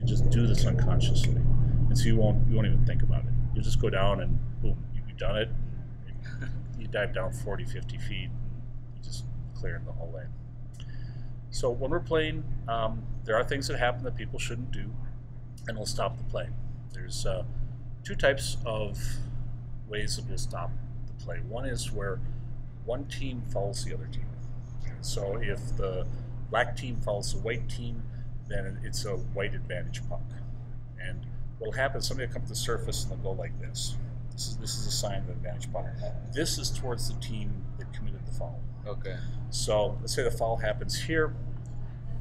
You just do this unconsciously, and so you won't even think about it. You just go down and boom, you've done it. You dive down 40, 50 feet, and you just clear in the whole way. So when we're playing, there are things that happen that people shouldn't do, and we'll stop the play. There's two types of ways that we'll stop the play. One is where one team follows the other team. So if the black team follows the white team, then it's a white advantage puck. And what'll happen is somebody will come to the surface and they'll go like this. This is a sign of an advantage puck. This is towards the team that committed the foul. Okay. So let's say the foul happens here.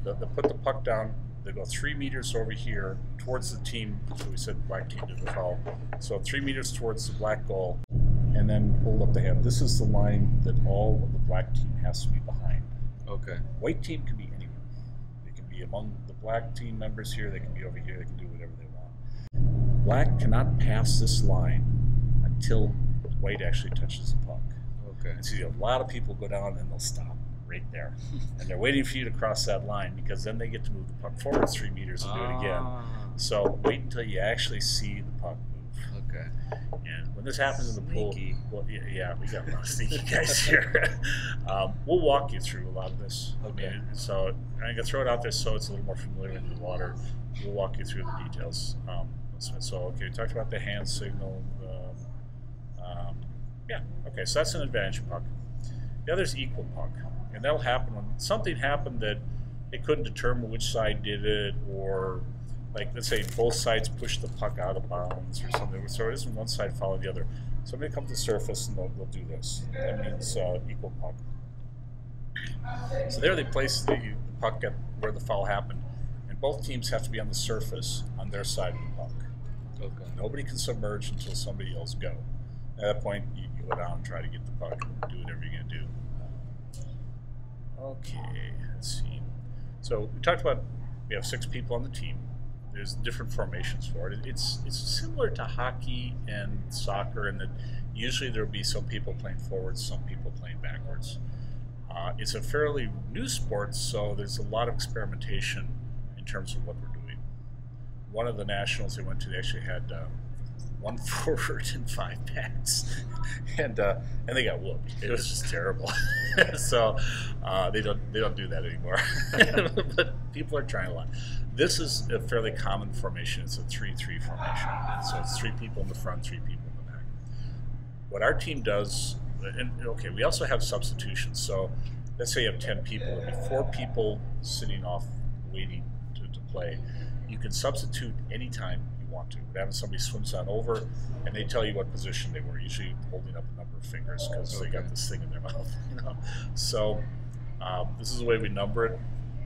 They'll put the puck down. They go 3 meters over here towards the team. So we said black team did the foul. So 3 meters towards the black goal, and then hold up the hand. This is the line that all of the black team has to be behind. Okay. White team can be anywhere. They can be among the black team members here. They can be over here. They can do whatever they want. Black cannot pass this line until white actually touches the puck. Okay. And so you have a lot of people go down and they'll stop right there. And they're waiting for you to cross that line, because then they get to move the puck forward 3 meters and do it again. So wait until you actually see the puck move. Okay. And when this happens in the Sneaky. pool, well, yeah, we got a lot of sneaky guys here. We'll walk you through a lot of this. Okay. I mean, so I'm gonna throw it out there so it's a little more familiar in the water. We'll walk you through the details. So okay, we talked about the hand signal. Yeah, okay, so that's an advantage puck. The other is equal puck, and that'll happen when something happened that it couldn't determine which side did it, or like let's say both sides push the puck out of bounds or something. So it isn't one side following the other. Somebody comes to the surface and they'll do this. That means equal puck. So there they place the puck at where the foul happened, and both teams have to be on the surface on their side of the puck. Okay. Nobody can submerge until somebody else go. At that point, you go down and try to get the puck and do whatever you're going to do. Okay, let's see. So we talked about we have 6 people on the team. There's different formations for it. It's similar to hockey and soccer in that usually there will be some people playing forwards, some people playing backwards. It's a fairly new sport, so there's a lot of experimentation in terms of what we're doing. One of the nationals they went to, they actually had 1 forward and 5 backs, and they got whooped. It was just terrible. So they don't do that anymore. But people are trying a lot. This is a fairly common formation. It's a 3-3 formation. So it's 3 people in the front, 3 people in the back. What our team does, and okay, we also have substitutions. So let's say you have 10 people, there'll be 4 people sitting off waiting to play. You can substitute anytime you want to. Having somebody swims on over, and they tell you what position they were, usually holding up a number of fingers because they got this thing in their mouth. So this is the way we number it.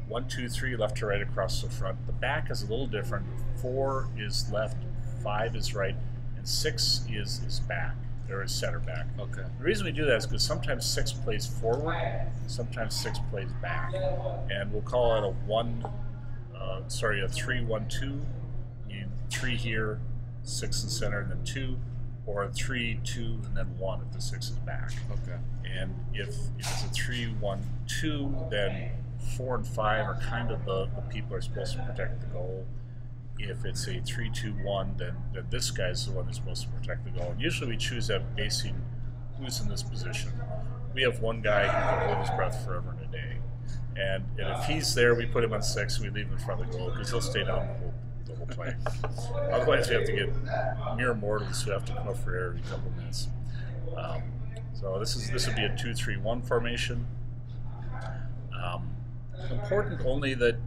1, 2, 3, left to right across the front. The back is a little different. 4 is left, 5 is right, and 6 is back. There is center back. Okay. The reason we do that is because sometimes 6 plays forward, sometimes 6 plays back, and we'll call it a 3-1-2. 3 here, 6 in center, and then 2, or a 3, 2, and then 1 if the 6 is back. Okay. And if it's a 3-1-2, then 4 and 5 are kind of the people who are supposed to protect the goal. If it's a 3-2-1, then this guy's the one who's supposed to protect the goal. And usually we choose that basing who's in this position. We have one guy who can hold his breath forever and a day. And if he's there, we put him on 6, and we leave him in front of the goal because he'll stay down the whole play. Otherwise, we have to get mere mortals who have to come up for air every couple of minutes. So this would be a 2-3-1 formation. Important only that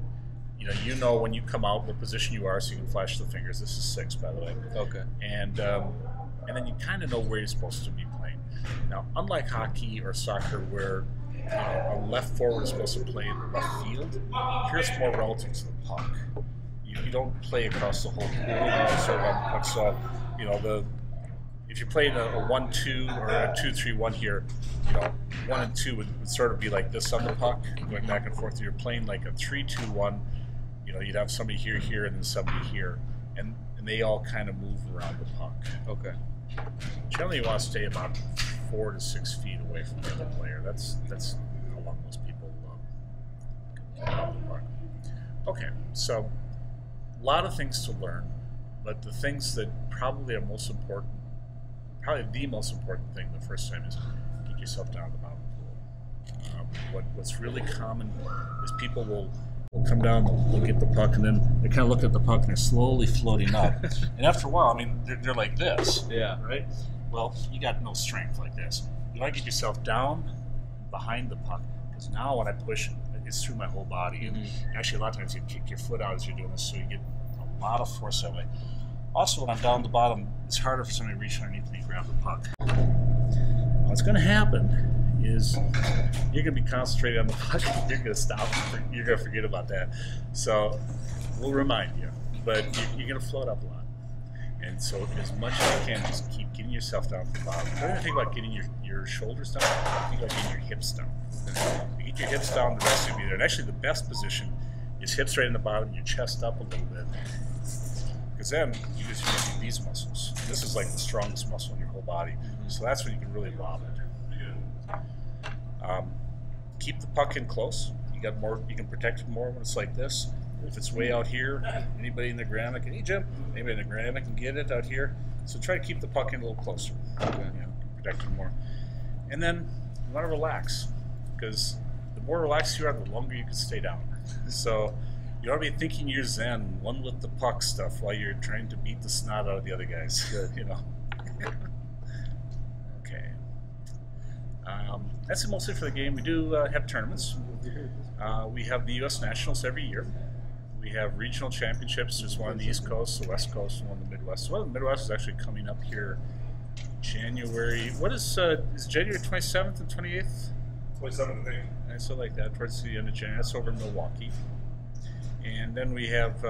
you know when you come out what position you are, so you can flash the fingers. This is 6, by the way. Okay. And then you kind of know where you're supposed to be playing. Now, unlike hockey or soccer, where a left forward is supposed to play in the left field, here it's more relative to the puck. You don't play across the whole pool. You sort of on the puck. So, if you're playing a 1-2 or a 2-3-1 here, 1 and 2 would sort of be like this on the puck, going back and forth. You're playing like a 3-2-1. You'd have somebody here, and then somebody here, and they all kind of move around the puck. Okay. Generally, you want to stay about 4 to 6 feet away from the other player. That's how long most people can have the puck. Okay, so a lot of things to learn, but the things that probably are most important, probably the most important thing the first time is get yourself down to the bottom of the pool. What's really common is people will come down, they'll get the puck, and then they kind of look at the puck and they're slowly floating up. And after a while, I mean, they're like this, right? Well, you got no strength like this. You want to get yourself down behind the puck, because now when I push, it's through my whole body. And actually, a lot of times you kick your foot out as you're doing this, so you get a lot of force that way. Also, when I'm down the bottom, it's harder for somebody to reach underneath me and grab the puck. What's going to happen is you're going to be concentrating on the puck. You're going to stop. You're going to forget about that. So we'll remind you, but you're going to float up a lot. And so as much as you can, just keep getting yourself down to the bottom. Don't even think about getting your shoulders down. Think about getting your hips down. You get your hips down, the rest will be there. And actually the best position is hips right in the bottom, your chest up a little bit. Because then you're just using these muscles. This is like the strongest muscle in your whole body. So that's when you can really lob it. Keep the puck in close. You got more. You can protect it more when it's like this. If it's way out here, anybody in the ground can, hey Jim, anybody in the ground can get it out here. So try to keep the puck in a little closer. Protect it more. And then you want to relax, because the more relaxed you are, the longer you can stay down. So you ought to be thinking you're zen, one with the puck stuff, while you're trying to beat the snot out of the other guys. Good. Okay. That's it mostly for the game. We do have tournaments. We have the U.S. Nationals every year. We have regional championships. There's one on the East Coast, the West Coast, and one in the Midwest. One in the Midwest is actually coming up here January. What is January 27th and 28th? 27th, I think. So like that, towards the end of January. That's over in Milwaukee. And then we have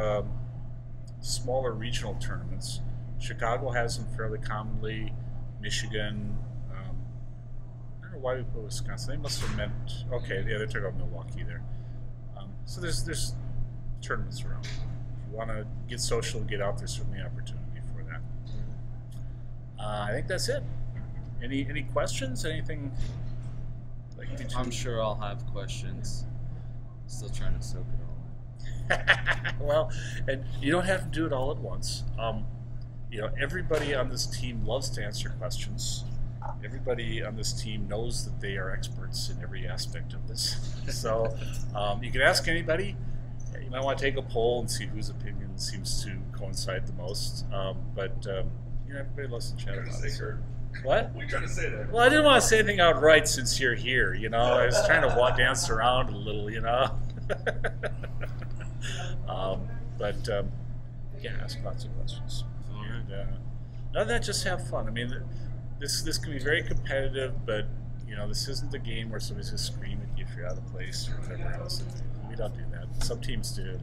smaller regional tournaments. Chicago has them fairly commonly. Michigan. I don't know why we put Wisconsin. They must have meant, okay, yeah, they took out Milwaukee there. So there's tournaments around. If you want to get social and get out, there's certainly opportunity for that. I think that's it. Any questions? Anything? I'm sure I'll have questions. Still trying to soak it all. Well, and you don't have to do it all at once. Everybody on this team loves to answer questions. Everybody on this team knows that they are experts in every aspect of this. So you can ask anybody. You might want to take a poll and see whose opinion seems to coincide the most. But everybody loves to chat about it. What? What are you trying to say there? Well, I didn't want to say anything outright since you're here. I was trying to dance around a little. Yeah, ask lots of questions. And other than that, just have fun. I mean, this can be very competitive, but this isn't the game where somebody's going to scream at you if you're out of place or whatever else. We don't do that. Some teams do.